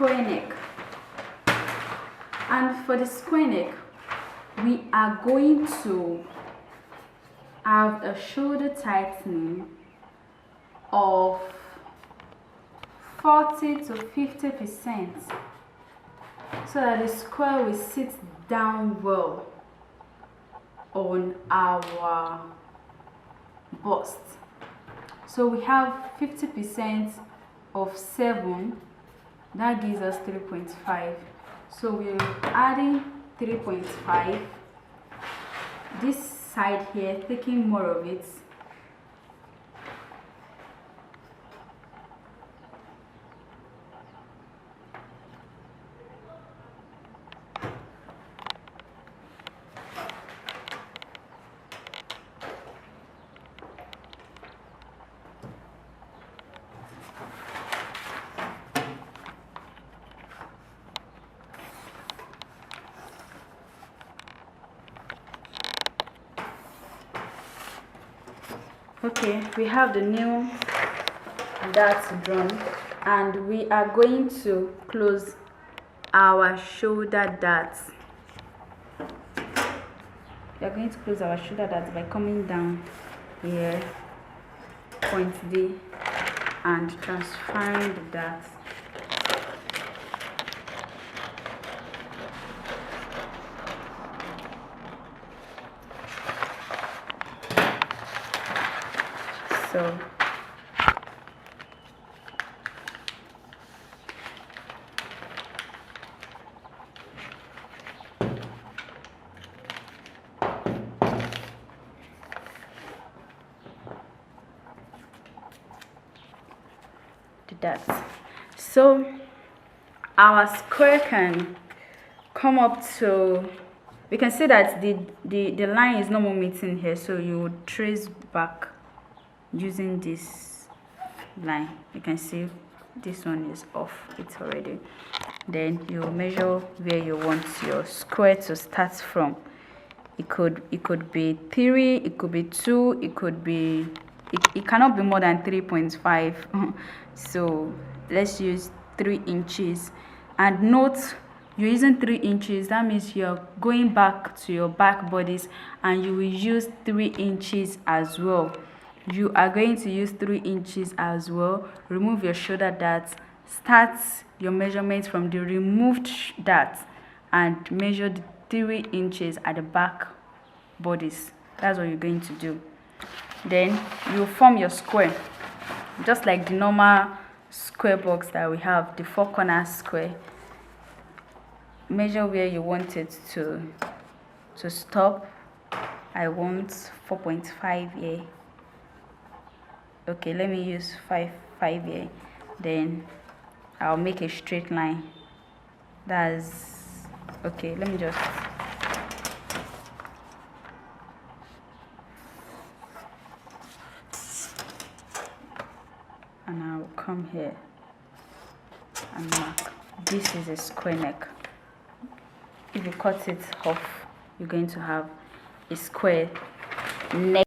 square neck. And for the square neck, we are going to have a shoulder tightening of 40 to 50%, so that the square will sit down well on our bust. So we have 50% of 7, that gives us 3.5. So we're adding 3.5 this side here, taking more of it. Okay, we have the new darts drawn, and we are going to close our shoulder darts. We are going to close our shoulder darts by coming down here, point D, and transferring the darts. So that, so our square can come up to, we can see that the line is no more meeting here, so you would trace back using this line. You can see this one is off it already. Then you measure where you want your square to start from. It could be 3, it could be 2, it could be, it cannot be more than 3.5. So let's use 3 inches. And note, you're using 3 inches, that means you're going back to your back bodice, and you will use 3 inches as well. You are going to use 3 inches as well. Remove your shoulder darts, start your measurement from the removed dart, and measure the 3 inches at the back bodice. That's what you're going to do. Then you form your square just like the normal square box that we have, the 4 corner square. Measure where you want it to stop. I want 4.5 here. Okay, let me use 5 here. Then I'll make a straight line. That's okay. Let me just, and I'll come here and mark. This is a square neck. If you cut it off, you're going to have a square neck.